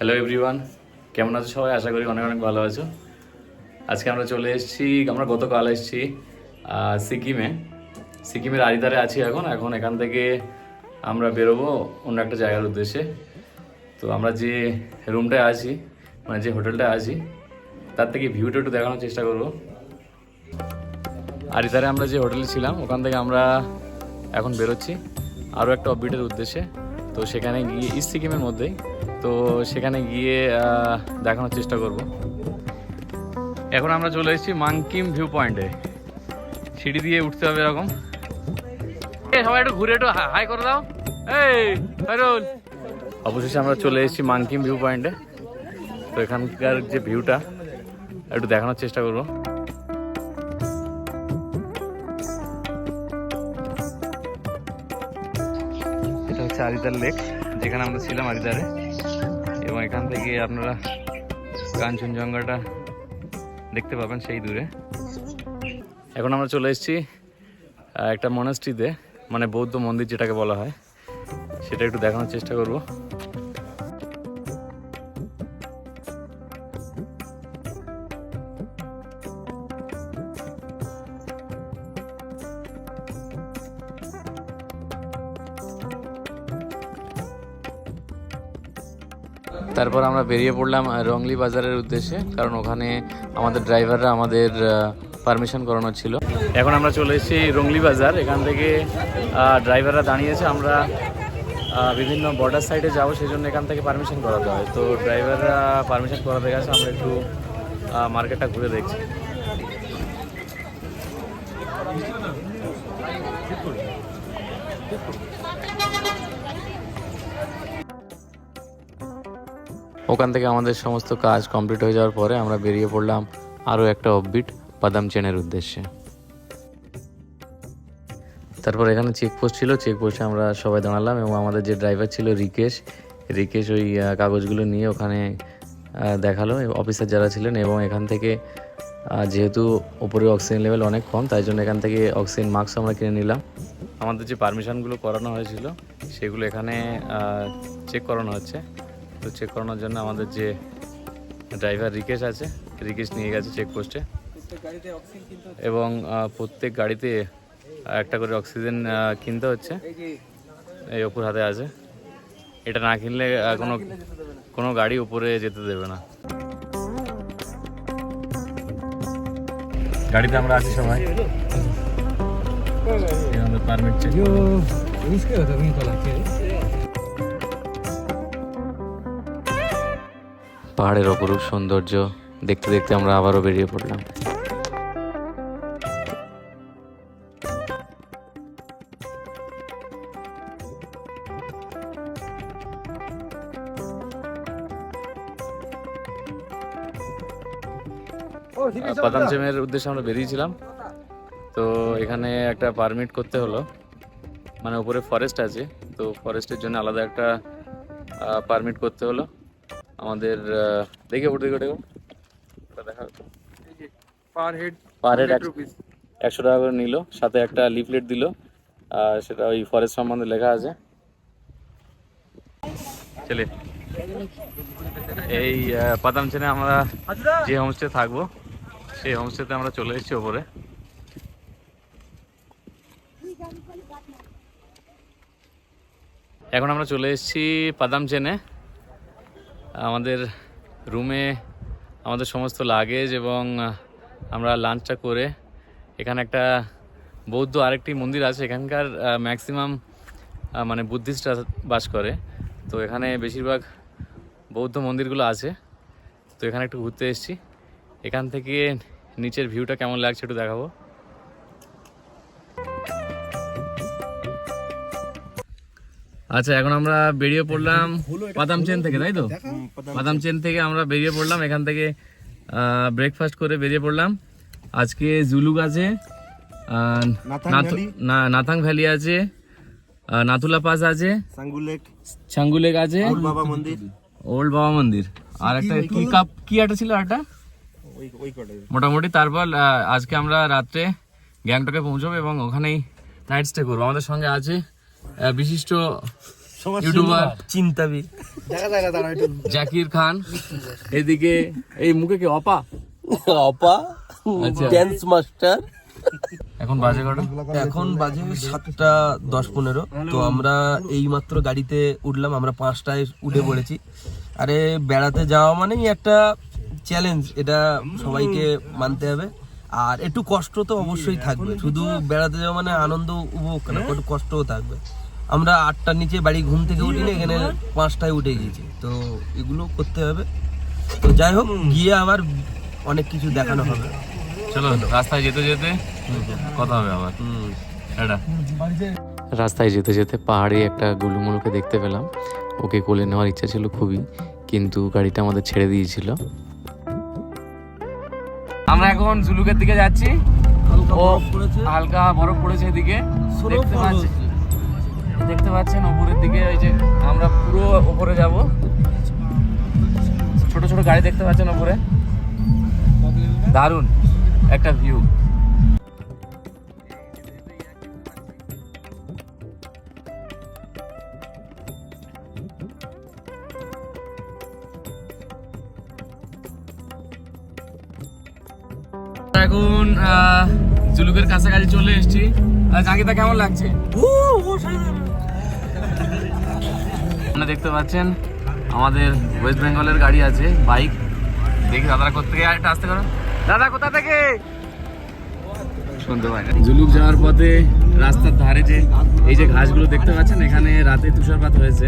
Hello everyone, কেমন আছো সবাই? আশা করি অনেক অনেক ভালো আছো। আজকে আমরা চলে এসেছি, আমরা গতকাল এসেছি সিকিমের আরিদারে আছি এখন এখান থেকে আমরা বেরোবো অন্য একটা জায়গার উদ্দেশ্যে। তো আমরা যে রুমটায় আছি, মানে যে হোটেলটায় আছি, তার থেকে ভিউটা একটু দেখানোর চেষ্টা করবো। আরিদারে আমরা যে হোটেলে ছিলাম ওখান থেকে আমরা এখন বেরোচ্ছি আরও একটা অফবিটের উদ্দেশ্যে। তো সেখানে গিয়ে ইস্ট সিকিমের মধ্যেই, তো সেখানে গিয়ে দেখানোর চেষ্টা করব। এখন আমরা চলে এসেছি মাংকিম ভিউ পয়েন্টে। সিঁড়ি দিয়ে উঠতে হবে এরকম। সবাই একটু ঘুরে একটু হাই করে দাও। এই ফাইরুল, অবশেষে আমরা চলে এসেছি মাংকিম ভিউ পয়েন্টে। তো এখানকার যে ভিউটা একটু দেখানোর চেষ্টা করব। এটা হচ্ছে আরিদার লেক, যেখানে আমরা ছিলাম আরিদারে, এবং এখান থেকে আপনারা কাঞ্চনজঙ্ঘাটা দেখতে পাবেন সেই দূরে। এখন আমরা চলে এসেছি একটা মনাস্ট্রিতে, মানে বৌদ্ধ মন্দির যেটাকে বলা হয়, সেটা একটু দেখানোর চেষ্টা করব। তারপর আমরা বেরিয়ে পড়লাম রংলি বাজারের উদ্দেশ্যে, কারণ ওখানে আমাদের ড্রাইভাররা আমাদের পারমিশন করানো ছিল। এখন আমরা চলে এসেছি রংলি বাজার। এখান থেকে ড্রাইভাররা দাঁড়িয়েছে, আমরা বিভিন্ন বর্ডার সাইডে যাবো, সেই জন্য এখান থেকে পারমিশন করাতে হয়। তো ড্রাইভাররা পারমিশন করাতে গেছে, আমরা একটু মার্কেটটা ঘুরে দেখছি। ওখান থেকে আমাদের সমস্ত কাজ কমপ্লিট হয়ে যাওয়ার পরে আমরা বেরিয়ে পড়লাম আরও একটা অফবিট পাদামচেনের উদ্দেশ্যে। তারপর এখানে চেকপোস্ট ছিল, চেকপোস্টে আমরা সবাই দাঁড়ালাম এবং আমাদের যে ড্রাইভার ছিল রিকেশ ওই কাগজগুলো নিয়ে ওখানে দেখালো অফিসার যারা ছিলেন। এবং এখান থেকে যেহেতু উপরে অক্সিজেন লেভেল অনেক কম, তাই জন্য এখান থেকে অক্সিজেন মাস্ক আমরা কিনে নিলাম। আমাদের যে পারমিশনগুলো করানো হয়েছিল সেগুলো এখানে চেক করানো হচ্ছে। তো চেক করানোর জন্য আমাদের যে ড্রাইভার রিকেশ নিয়ে গেছে চেকপোস্টে, এবং প্রত্যেক গাড়িতে একটা করে অক্সিজেন কিনতে হচ্ছে। এই ওপর হাতে আছে, এটা না কিনলে কোনো গাড়ি উপরে যেতে দেবে না। গাড়িতে আমরা আছি সবাই, আমাদের পারমিট চেক। পাহাড়ের অপরূপ সৌন্দর্য দেখতে দেখতে আমরা আবারও বেরিয়ে পড়লাম। পাদামচেমের উদ্দেশ্যে আমরা বেরিয়েছিলাম। তো এখানে একটা পারমিট করতে হলো, মানে উপরে ফরেস্ট আছে, তো ফরেস্টের জন্য আলাদা একটা পারমিট করতে হলো আমাদের। দেখে দেখা পার হেড 100 টাকা করে নিল, সাথে একটা লিফলেট দিল, সেটা ওই ফরেস্ট সম্বন্ধে লেখা আছে। চলে এই পাদামচেনে আমরা যে হোমস্টে থাকবো সেই হোমস্টেতে আমরা চলে এসেছি ওপরে। এখন আমরা চলে এসেছি পাদামচেনে। আমাদের রুমে আমাদের সমস্ত লাগেজ এবং আমরা লাঞ্চটা করে, এখানে একটা বৌদ্ধ আরেকটি মন্দির আছে, এখানকার ম্যাক্সিমাম মানে বুদ্ধিস্টরা বাস করে। তো এখানে বেশিরভাগ বৌদ্ধ মন্দিরগুলো আছে। তো এখানে একটু ঘুরতে এসেছি। এখান থেকে নিচের ভিউটা কেমন লাগছে একটু দেখাবো। আচ্ছা, এখন আমরা বেরিয়ে পড়লাম পাদামচেন থেকে, তাই তো? পাদামচেন থেকে আমরা বেরিয়ে পড়লাম, এখান থেকে ব্রেকফাস্ট করে বেরিয়ে পড়লাম। আজকে জুলুক আছে, নাথাং ভ্যালি আছে, নাথুলা পাস আছে, ছাঙ্গুলেক আছে, ওল্ড বাবা মন্দির, আর একটা কি একটা ছিল একটা মোটামুটি। তারপর আজকে আমরা রাত্রে গ্যাংটকে পৌঁছবো এবং ওখানেই নাইট স্টে করবো। আমাদের সঙ্গে আছে বিশিষ্ট ইউটিউবার চিন্তাবি জাকির খান, এদিকে এই মুখে কি অপা অপা আচ্ছা। Dance master. এখন বাজে কটা? এখন বাজে 7:10-15। তো আমরা এই মাত্র গাড়িতে উঠলাম, আমরা 5টায় উঠে পড়েছি। আরে বেড়াতে যাওয়া মানেই একটা চ্যালেঞ্জ, এটা সবাইকে মানতে হবে। আর একটু কষ্ট তো অবশ্যই থাকবে, শুধু বেড়াতে যাওয়া মানে আনন্দ উপভোগ না, একটু কষ্টও থাকবে। আমরা 8টার নিচে বাড়ি ঘুম থেকে উঠিনি, এখানে 5টায় উঠে গেছি, তো এগুলো করতে হবে। তো যাই হোক, গিয়ে আবার অনেক কিছু দেখানো হবে। চলো রাস্তায় যেতে যেতে কথা হবে আবার। রাস্তায় যেতে যেতে পাহাড়ে একটা গুলুমুলুকে দেখতে পেলাম, ওকে কোলে নেওয়ার ইচ্ছা ছিল খুবই, কিন্তু গাড়িটা আমাদের ছেড়ে দিয়েছিল। আমরা এখন জুলুকের দিকে যাচ্ছি, হালকা বরফ পড়েছে এদিকে দেখতে পাচ্ছেন উপরের দিকে। এই যে আমরা পুরো উপরে যাব, ছোট ছোট গাড়ি দেখতে পাচ্ছেন উপরে, দারুণ একটা ভিউ। এখন জুলুকের কাছাকাছি চলে এসেছি। জাকিদা কেমন লাগছে? দেখতে পাচ্ছেন আমাদের ওয়েস্ট বেঙ্গলের গাড়ি আছে, বাইক। দেখি দাদারা কোথা থেকে, আরেকটা আসতে করো দাদা, কোথা থেকে শুনতে পাই না। জুলুক যাওয়ার পথে রাস্তার ধারে যে এই যে ঘাসগুলো দেখতে পাচ্ছেন, এখানে রাতে তুষারপাত হয়েছে।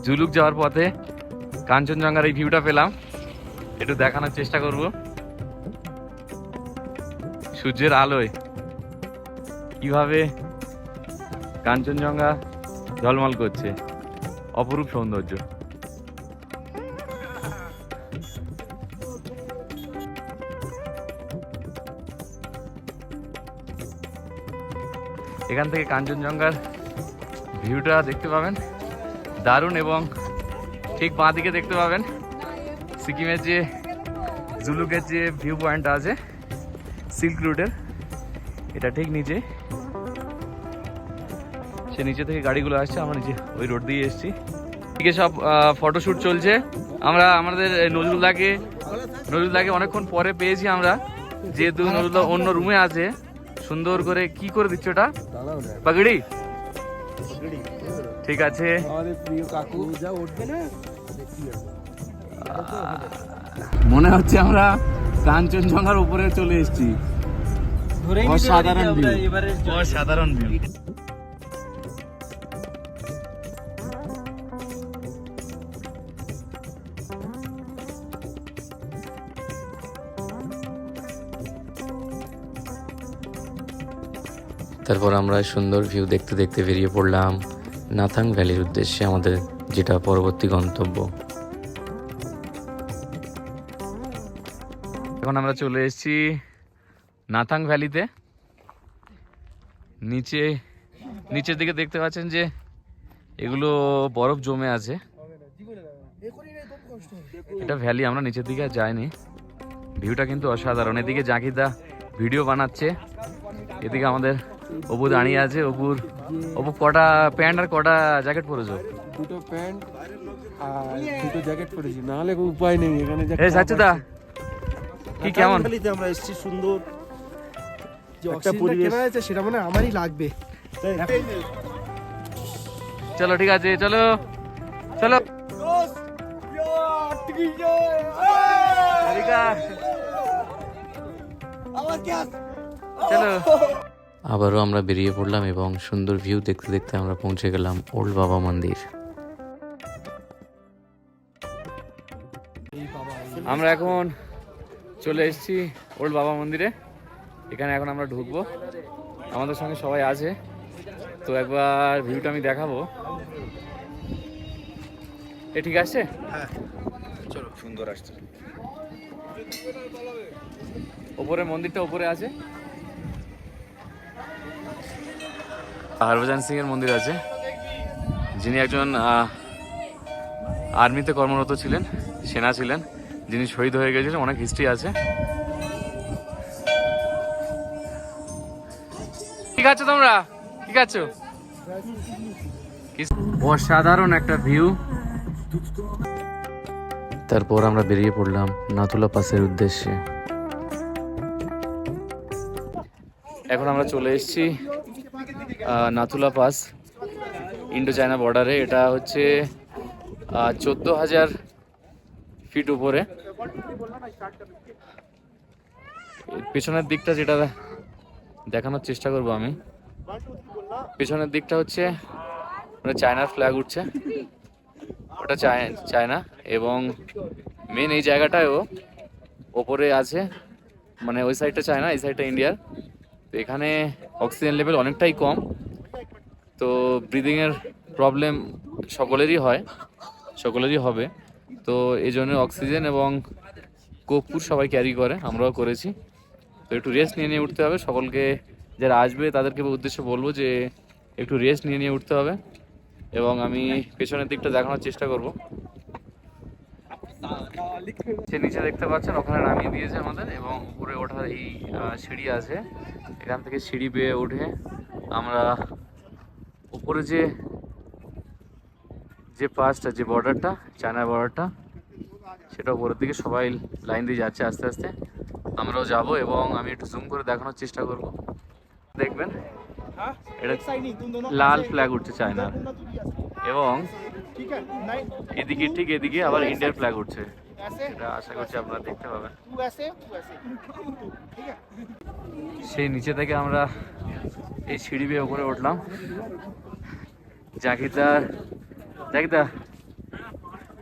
জুলুক যাওয়ার পথে কাঞ্চনজঙ্ঘার এই ভিউটা পেলাম, একটু দেখানোর চেষ্টা করব। সূর্যের আলোয় কিভাবে কাঞ্চনজঙ্ঘা ঝলমল করছে, অপরূপ সৌন্দর্য। এখান থেকে কাঞ্চনজঙ্ঘার ভিউটা দেখতে পাবেন, দারুণ। এবং ঠিক বাঁ দিকে দেখতে পাবেন সিকিমের যে জুলুকের যে ভিউ পয়েন্ট আছে সিল্ক রুটের, এটা ঠিক নিচে। সে নিচে থেকে গাড়িগুলো আসছে, আমরা নিচে ওই রোড দিয়ে এসেছি। এদিকে সব ফটোশ্যুট চলছে। আমরা আমাদের নজরুলদাকে অনেকক্ষণ পরে পেয়েছি আমরা, যেহেতু নজরুলদা অন্য রুমে আছে। সুন্দর করে কি করে দিচ্ছ ওটা? পাগড়ি, ঠিক আছে। মনে হচ্ছে আমরা কাঞ্চনজঙ্ঘার উপরে চলে এসেছি। অসাধারণ ভিউ, অসাধারণ ভিউ। তারপর আমরা সুন্দর ভিউ দেখতে দেখতে বেরিয়ে পড়লাম নাথাং ভ্যালির উদ্দেশ্যে, আমাদের যেটা পরবর্তী গন্তব্য। এখন আমরা চলে এসেছি নাথাং ভ্যালিতে। নিচের দিকে দেখতে পাচ্ছেন যে এগুলো বরফ জমে আছে, এটা ভ্যালি। আমরা নিচের দিকে যাইনি, ভিউটা কিন্তু অসাধারণ। এদিকে জাকিদা ভিডিও বানাচ্ছে, এদিকে আমাদের অপু দাঁড়িয়ে আছে। অপু কটা প্যান্ট আর কটা জ্যাকেট পরেছো? দুটো প্যান্ট আর দুটো জ্যাকেট পরেছি, না হলে উপায় নেই। এখানে সাচ্চুদা কি কেমন? আমরা এসেছি, সুন্দর একটা পরিবেশ আছে, সেটা মানে আমারই লাগবে। চলো ঠিক আছে, চলো চলো। চলো, আবারও আমরা বেরিয়ে পড়লাম এবং সুন্দর ভিউ দেখতে দেখতে আমরা পৌঁছে গেলাম ওল্ড বাবা মন্দির। আমরা এখন চলে এসেছি ওল্ড বাবা মন্দিরে। এখানে এখন আমরা ঢুকবো, আমাদের সঙ্গে সবাই আছে। তো একবার ভিউটা আমি দেখাবো। এ ঠিক আছে, হ্যাঁ চলো। সুন্দর আসছে, ওপরে মন্দিরটা ওপরে আছে। হরভজন সিং এর মন্দির আছে, যিনি একজন আর্মিতে কর্মরত ছিলেন, সেনা ছিলেন, যিনি শহীদ হয়ে গেছিলেন। অনেক হিস্ট্রি আছে। ঠিক আছে, তোমরা ঠিক আছো? অসাধারণ একটা ভিউ। তারপর আমরা বেরিয়ে পড়লাম নাথুলা পাসের উদ্দেশ্যে। এখন আমরা চলে এসেছি নাথুলা পাস, ইন্ডো চায়না বর্ডারে। এটা হচ্ছে 14,000 ফিট উপরে। পেছনের দিকটা যেটা দেখানোর চেষ্টা করব আমি, পেছনের দিকটা হচ্ছে মানে চায়নার ফ্ল্যাগ উঠছে, ওটা চায়না। এবং মেন এই জায়গাটায়ও ওপরে আছে, মানে ওই সাইডটা চায়না, এই সাইডটা ইন্ডিয়ার। তো এখানে অক্সিজেন লেভেল অনেকটাই কম, তো ব্রিদিংয়ের প্রবলেম সকলেরই হয়, সকলেরই হবে। তো এই জন্য অক্সিজেন এবং কর্পূর সবাই ক্যারি করে, আমরাও করেছি। তো একটু রেস্ট নিয়ে নিয়ে উঠতে হবে সকলকে, যারা আসবে তাদেরকে উদ্দেশ্যে বলবো যে একটু রেস্ট নিয়ে নিয়ে উঠতে হবে। এবং আমি পেছনের দিকটা দেখানোর চেষ্টা করব। সে নিচে দেখতে পাচ্ছেন ওখানে নামিয়ে দিয়েছে আমাদের, এবং উপরে ওঠার এই সিঁড়ি আছে, এখান থেকে সিঁড়ি বেয়ে উঠে আমরা উপরে যে পাসটা, যে বর্ডারটা, চায়না বর্ডারটা, সেটা উপরের দিকে সবাই লাইন দিয়ে যাচ্ছে আস্তে আস্তে। আমরাও যাব এবং আমি একটু জুম করে দেখানোর চেষ্টা করব। দেখবেন এটা লাল ফ্ল্যাগ উঠছে চায়না, এবং এদিকে ঠিক এদিকে আবার ইন্ডিয়ার ফ্ল্যাগ উঠছে। এটা আশা করছি আপনারা দেখতে পাবেন। সেই নিচে থেকে আমরা এই সিঁড়ি বেয়ে উপরে উঠলাম। জাকিদা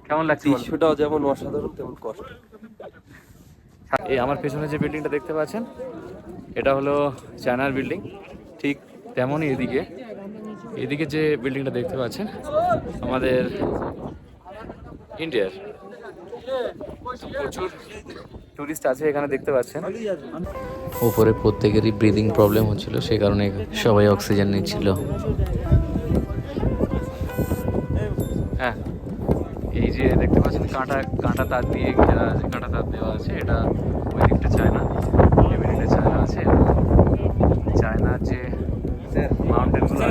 কেমন লাগছে? দৃশ্যটাও যেমন অসাধারণ তেমন কষ্ট। এই আমার পেছনে যে বিল্ডিংটা দেখতে পাচ্ছেন, এটা হলো চায়নার বিল্ডিং। ঠিক তেমনই এদিকে যে বিল্ডিংটা দেখতে পাচ্ছেন আমাদের ইন্ডিয়ার। প্রচুর টুরিস্ট আছে এখানে, দেখতে পাচ্ছেন। উপরে প্রত্যেকেরই ব্রিদিং প্রবলেম হচ্ছিল, সেই কারণে সবাই অক্সিজেন নিচ্ছিল। হ্যাঁ, এই যে দেখতে পাচ্ছেন কাঁটা তার দিয়ে ঘেরা আছে, কাঁটা তার দেওয়া আছে। এটা ওই দিকটা চায়না, এই দিকটা চায়না আছে। চায়নার যে মাউন্টেনগুলো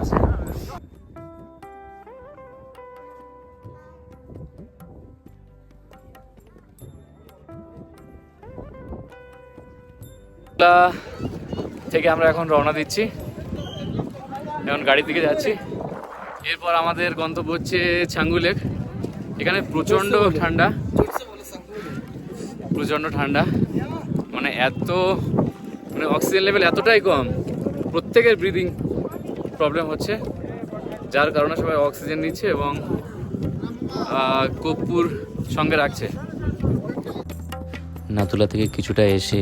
আছে থেকে আমরা এখন রওনা দিচ্ছি, এখন গাড়ির দিকে যাচ্ছি। এরপর আমাদের গন্তব্য হচ্ছে ছাঙ্গু লেক। এখানে প্রচণ্ড ঠান্ডা, মানে মানে অক্সিজেন লেভেল এতটাই কম, প্রত্যেকের ব্রিদিং প্রবলেম হচ্ছে, যার কারণে সবাই অক্সিজেন নিচ্ছে এবং কর্পূর সঙ্গে রাখছে। নাথুলা থেকে কিছুটা এসে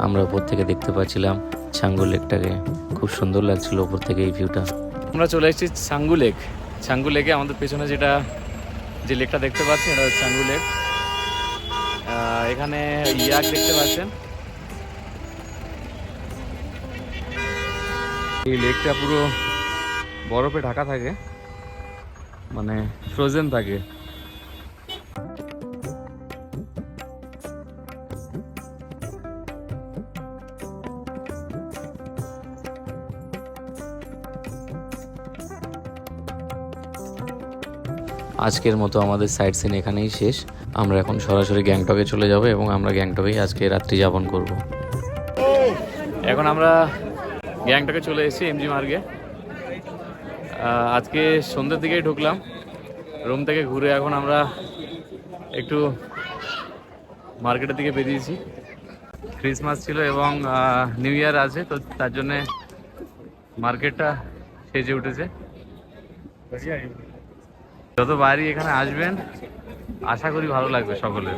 আমরা উপর থেকে দেখতে পাচ্ছিলাম ছাঙ্গু লেকটাকে, খুব সুন্দর লাগছিল উপর থেকে এই ভিউটা। আমরা চলে এসেছি ছাঙ্গু লেকে। আমাদের পেছনে যে লেকটা দেখতে পাচ্ছেন এটা হচ্ছে ছাঙ্গু লেক। এখানে ইয়াক দেখতে পাচ্ছেন। এই লেকটা পুরো বরফে ঢাকা থাকে, মানে ফ্রোজেন থাকে। আজকের মতো আমাদের সাইট সিন এখানেই শেষ। আমরা এখন সরাসরি গ্যাংটকে চলে যাব এবং আমরা গ্যাংটকেই আজকে রাত্রি যাপন করব। এখন আমরা গ্যাংটকে চলে এসেছি এমজি মার্গে। আজকে সন্ধ্যের দিকেই ঢুকলাম রুম থেকে ঘুরে। এখন আমরা একটু মার্কেটের দিকে বেরিয়েছি। ক্রিসমাস ছিল এবং নিউ ইয়ার আছে, তো তার জন্যে মার্কেটটা সেজে উঠেছে। যত বাইরে এখানে আসবেন আশা করি ভালো লাগবে সকলের।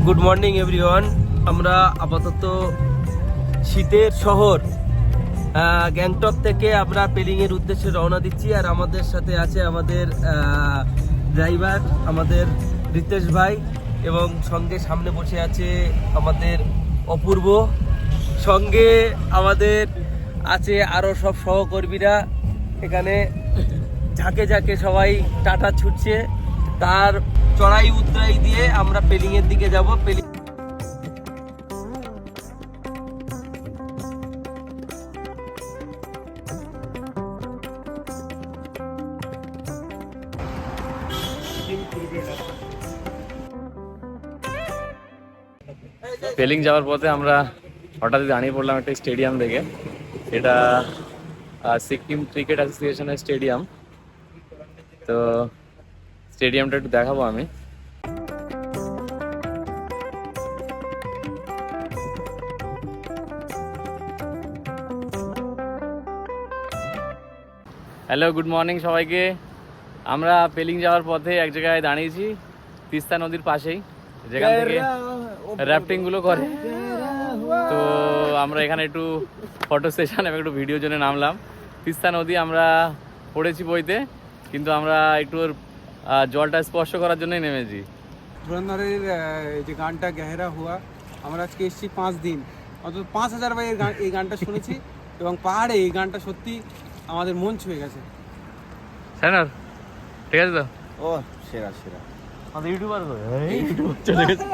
Good morning everyone. আমরা আপাতত শীতের শহর গ্যাংটক থেকে আমরা পেলিংয়ের উদ্দেশ্যে রওনা দিচ্ছি। আর আমাদের সাথে আছে আমাদের ড্রাইভার আমাদের রিতেশ ভাই, এবং সঙ্গে সামনে বসে আছে আমাদের অপূর্ব, সঙ্গে আমাদের আছে আরও সব সহকর্মীরা। এখানে ঝাঁকে ঝাঁকে সবাই টাটা ছুটছে, তার চড়াই উতরাই দিয়ে আমরা পেলিং এর দিকে যাব। পেলিং যাওয়ার পথে আমরা হঠাৎ দাঁড়িয়ে পড়লাম একটা স্টেডিয়াম দেখে। এটা সিকিম ক্রিকেট অ্যাসোসিয়েশনের স্টেডিয়াম। তো স্টেডিয়ামটা একটু দেখাবো আমি। হ্যালো, গুড মর্নিং সবাইকে। আমরা পেলিং যাওয়ার পথে এক জায়গায় দাঁড়িয়েছি, তিস্তা নদীর পাশেই, যেখান থেকে র্যাফটিং গুলো করে। তো আমরা এখানে একটু ফটো সেশন এবং একটু ভিডিওর জন্য নামলাম। তিস্তা নদী আমরা পড়েছি বইতে, কিন্তু আমরা একটু জলটা স্পর্শ করার জন্যই নেমেছি। ধুরন্ধরের যে গানটা গেহরা হুয়া, আমরা আজকে এসেছি 5 দিন, অন্তত 5000 বার এই গানটা শুনেছি এবং পাহাড়ে এই গানটা সত্যি আমাদের মন ছুঁয়ে গেছে। স্যার ঠিক আছে তো? ও সেরা সেরা। আমাদের ইউটিউবার চলে গেছে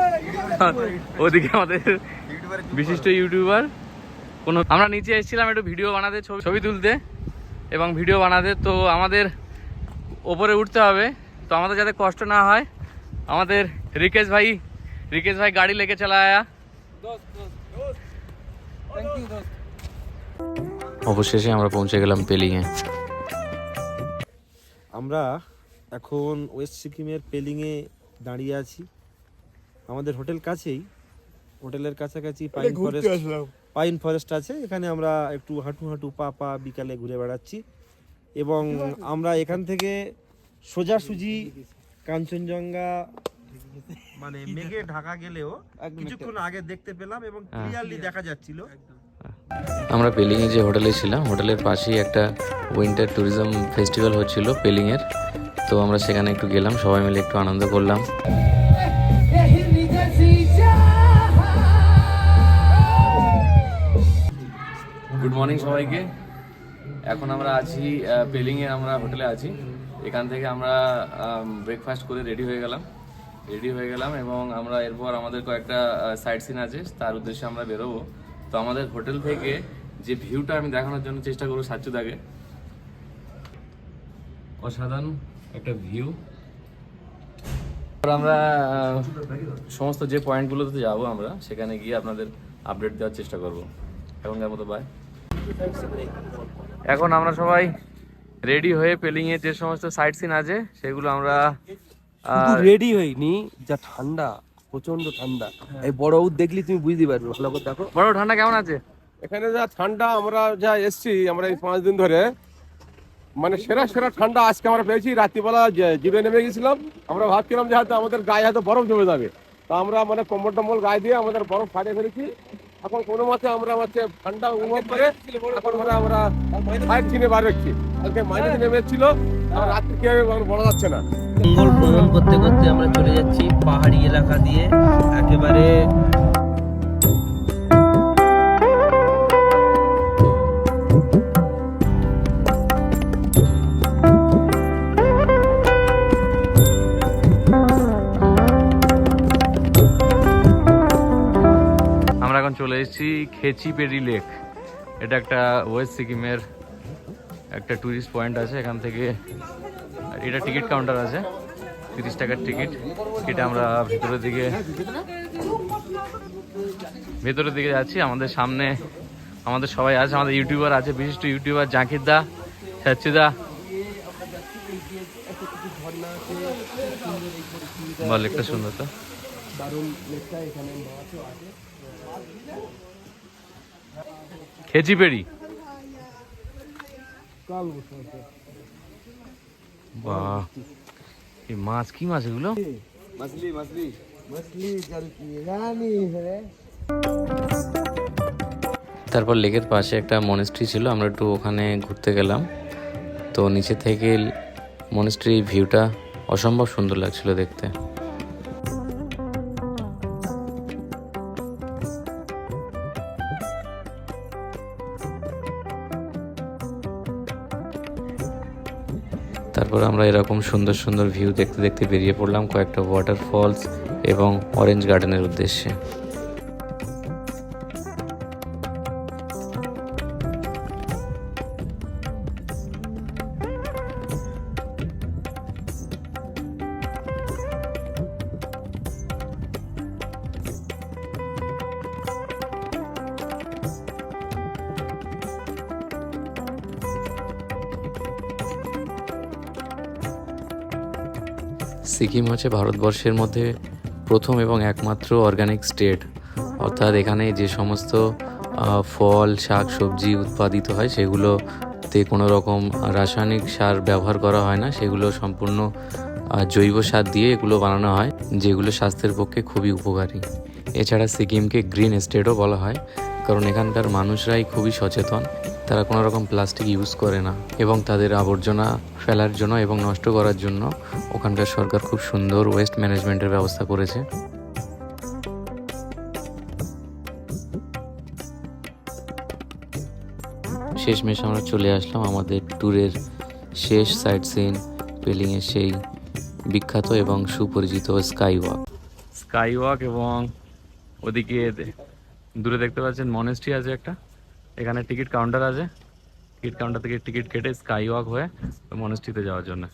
ওদিকে, আমাদের বিশিষ্ট ইউটিউবার। আমরা নিচে এসেছিলাম একটু ভিডিও বানাতে, ছবি তুলতে এবং ভিডিও বানাতে। তো আমাদের ওপরে উঠতে হবে, তো আমাদের যাতে কষ্ট না হয়, আমাদের রিকেশ ভাই গাড়ি লেকে চলা আয়া। অবশেষে আমরা পৌঁছে গেলাম পেলিংয়ে। আমরা এখন ওয়েস্ট সিকিমের পেলিংয়ে দাঁড়িয়ে আছি। আমাদের হোটেল কাছেই, হোটেলের কাছাকাছি পাইন ফরেস্ট আছে। এখানে আমরা একটু হাঁটু পা বিকালে ঘুরে বেড়াচ্ছি এবং আমরা এখান থেকে সোজাসুজি কাঞ্চনজঙ্ঘা মানে মেঘে ঢাকা গেলেও কিছুক্ষণ আগে দেখতে পেলাম এবং ক্লিয়ারলি দেখা যাচ্ছিল। আমরা পেলিংয়ে যে হোটেলে ছিলাম, হোটেলের পাশেই একটা উইন্টার ট্যুরিজম ফেস্টিভ্যাল হচ্ছিল পেলিংয়ের। তো আমরা সেখানে একটু গেলাম, সবাই মিলে একটু আনন্দ করলাম। গুড মর্নিং সবাইকে। এখন আমরা আছি পেলিংয়ে, আমরা হোটেলে আছি। এখান থেকে আমরা ব্রেকফাস্ট করে রেডি হয়ে গেলাম এবং আমরা এরপর আমাদের কয়েকটা সাইট সিন আছে, তার উদ্দেশ্যে আমরা বেরোবো। তো আমাদের হোটেল থেকে যে ভিউটা আমি দেখানোর জন্য চেষ্টা করবো সাচ্চুদাকে। অসাধারণ একটা ভিউ। আমরা সমস্ত যে পয়েন্টগুলোতে যাবো আমরা সেখানে গিয়ে আপনাদের আপডেট দেওয়ার চেষ্টা করব। এখনকার মতো বাই। এখন আমরা সবাই রেডি হয়ে পেলিংয়ের যে সমস্ত সাইট সিন আছে সেগুলো আমরা রেডি হইনি, যা ঠান্ডা, প্রচন্ড ঠান্ডা। এই বড় দেখলি তুমি বুঝতে পারবে, ভালো করে দেখো। বড় ঠান্ডা কেমন আছে এখানে? যা ঠান্ডা আমরা যা এসছি, আমরা এই 5 দিন ধরে মানে সেরা ঠান্ডা আজকে আমরা পেয়েছি। রাত্রিবেলা জিভে নেমে গেছিলাম, আমরা ভাবছিলাম যে হয়তো আমাদের গায়ে হয়তো বরফ জমে যাবে। তা আমরা মানে কম্বল টম্বল গায়ে দিয়ে আমাদের বরফ ফাটিয়ে ফেলেছি। এখন কোনো মতে আমরা ঠান্ডা অনুভব করে এখন আমরা ফাইট চিনে বার হচ্ছি। আজকে মাইনাস নেমেছিল, রাত্রি কি হবে বলা যাচ্ছে না। জঙ্গল ভ্রমণ করতে করতে আমরা চলে যাচ্ছি পাহাড়ি এলাকা দিয়ে একেবারে। আমরা এখন চলে এসেছি খেচিপেড়ি লেক। এটা একটা ওয়েস্ট সিকিমের একটা টুরিস্ট পয়েন্ট আছে। এখান থেকে এটা টিকিট কাউন্টার আছে, 30 টাকার টিকিট কেটে আমরা ভেতরের দিকে যাচ্ছি। আমাদের সামনে আমাদের সবাই আছে, আমাদের ইউটিউবার আছে, বিশিষ্ট ইউটিউবার জাকির দা, সাচ্চুদা। বল, লেকটা সুন্দর তো। খেচিপেড়ি, বাহ, এই মাছ, কি মাছ এগুলো? তারপর লেকের পাশে একটা মনেস্ট্রি ছিল, আমরা একটু ওখানে ঘুরতে গেলাম। তো নিচে থেকে মনেস্ট্রি ভিউটা অসম্ভব সুন্দর লাগছিল দেখতে। তারপর আমরা এরকম সুন্দর সুন্দর ভিউ দেখতে দেখতে বেরিয়ে পড়লাম কয়েকটা ওয়াটারফলস এবং অরেঞ্জ গার্ডেনের উদ্দেশ্যে। সিকিম হচ্ছে ভারতবর্ষের মধ্যে প্রথম এবং একমাত্র অর্গানিক স্টেট, অর্থাৎ এখানে যে সমস্ত ফল শাক সবজি উৎপাদিত হয় সেগুলোতে কোনো রকম রাসায়নিক সার ব্যবহার করা হয় না, সেগুলো সম্পূর্ণ জৈব সার দিয়ে এগুলো বানানো হয়, যেগুলো স্বাস্থ্যের পক্ষে খুবই উপকারী। এছাড়া সিকিমকে গ্রিন স্টেটও বলা হয়, কারণ এখানকার মানুষরাই খুবই সচেতন। তারা কোনো রকম প্লাস্টিক ইউজ করে না এবং তাদের আবর্জনা ফেলার জন্য এবং নষ্ট করার জন্য ওখানকার সরকার খুব সুন্দর ওয়েস্ট ম্যানেজমেন্টের ব্যবস্থা করেছে। শেষমেশ আমরা চলে আসলাম আমাদের ট্যুরের শেষ সাইট সিন পেলিংয়ের সেই বিখ্যাত এবং সুপরিচিত স্কাই ওয়াক এবং ওদিকে দূরে দেখতে পাচ্ছেন মনেস্ট্রি আছে একটা, এখানে টিকিট কাউন্টার আছে, টিকিট কাউন্টার থেকে টিকিট কেটে স্কাই ওয়াক হয়ে মনেস্ট্রিতে যাওয়ার জন্য।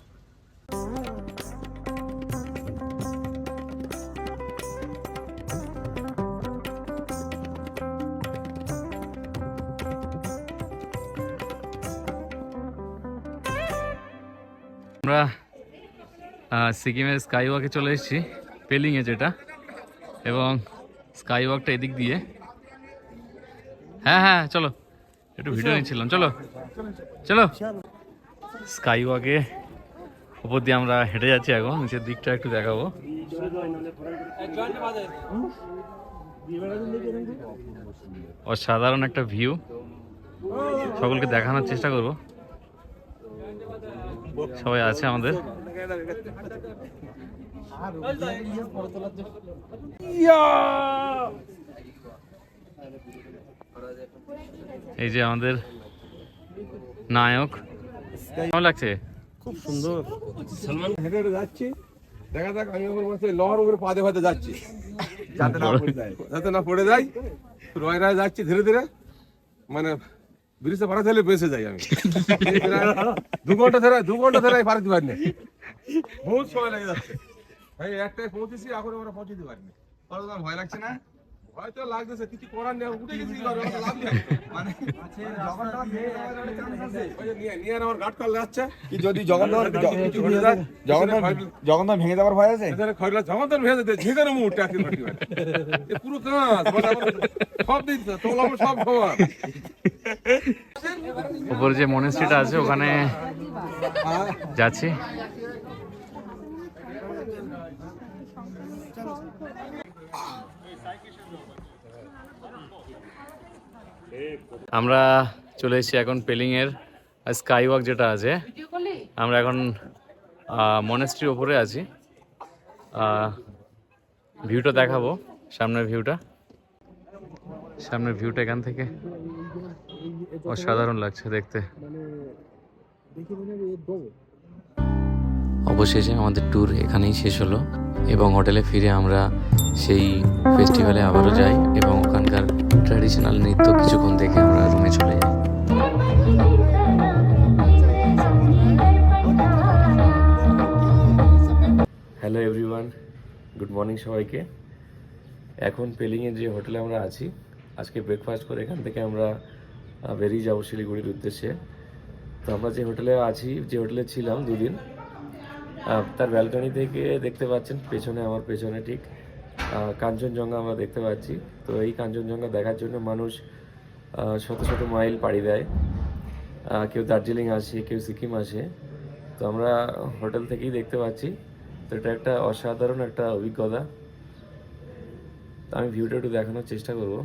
আমরা সিকিমের স্কাই ওয়াকে চলে এসেছি, পেলিংয়ে যেটা, এবং স্কাই ওয়াকটা এদিক দিয়ে। হ্যাঁ হ্যাঁ চলো, একটু ভিডিও নিচ্ছিলাম, চলো চলো। স্কাই ওয়াকে উপর দিয়ে আমরা হেঁটে যাচ্ছি, এখন নিচের দিকটা একটু দেখাবো। অসাধারণ একটা ভিউ, সকলকে দেখানোর চেষ্টা করব। সবাই আছে আমাদের। এই যে আমাদের নায়ক, কেমন লাগছে? খুব সুন্দর। সালমান হেঁটে হেঁটে যাচ্ছি, দেখা যাক আমি লহর উপরে পা দিয়ে যাচ্ছি, যাতে না পড়ে যাই। রয় রায় যাচ্ছি ধীরে ধীরে, মানে ব্রিজে পাড়া থেকে বেঁচে যাই আমি। 2 ঘন্টা ধরে পাড়াতে পারিনি, বহুত সময় লেগে যাচ্ছে ভাই। একটাই পৌঁছেছি, এখন আমরা পৌঁছতে পারিনি। ভয় লাগছে না? ভয় তো লাগতেছে, কিছু করার নেই, উঠে গেছি। মানে নিয়ে আমার গাট কাল যাচ্ছে কি, যদি জগন্নাথ ভেঙে যাওয়ার ভয় আছে। জগন্নাথ ভেঙে যেতে যেখানে মুখ ট্যাক্সি ফাটি পুরো কাজ সব দিন সব খবর। উপরে যে মনেস্ট্রিটা আছে ওখানে যাচ্ছি। আমরা চলে এসেছি এখন পেলিংয়ের স্কাই ওয়াক যেটা আছে, আমরা এখন মনেস্ট্রির ওপরে আছি। ভিউটা দেখাবো, সামনের ভিউটা এখান থেকে অসাধারণ লাগছে দেখতে। অবশেষে আমাদের ট্যুর এখানেই শেষ হলো এবং হোটেলে ফিরে আমরা সেই ফেস্টিভ্যালে আবারও যাই এবং ওখানকার ট্র্যাডিশনাল নৃত্য কিছুক্ষণ দেখে আমরা রুমে চলে যাই। হ্যালো এভরিওয়ান, গুড মর্নিং সবাইকে। এখন পেলিংয়ে যে হোটেলে আমরা আছি, আজকে ব্রেকফাস্ট করে এখান থেকে আমরা বেরিয়ে যাবো শিলিগুড়ির উদ্দেশ্যে। তো আমরা যে হোটেলে আছি, যে হোটেলে ছিলাম 2 দিন, তার ব্যালকনি থেকে দেখতে পাচ্ছেন পেছনে, আমার পেছনে ঠিক কাঞ্চনজঙ্ঘা আমরা দেখতে পাচ্ছি। তো এই কাঞ্চনজঙ্ঘা দেখার জন্য মানুষ শত শত মাইল পাড়ি দেয়, কেউ দার্জিলিং আসে, কেউ সিকিম আসে। তো আমরা হোটেল থেকেই দেখতে পাচ্ছি। তো এটা একটা অসাধারণ একটা অভিজ্ঞতা। তো আমি ভিউটা একটু দেখানোর চেষ্টা করবো।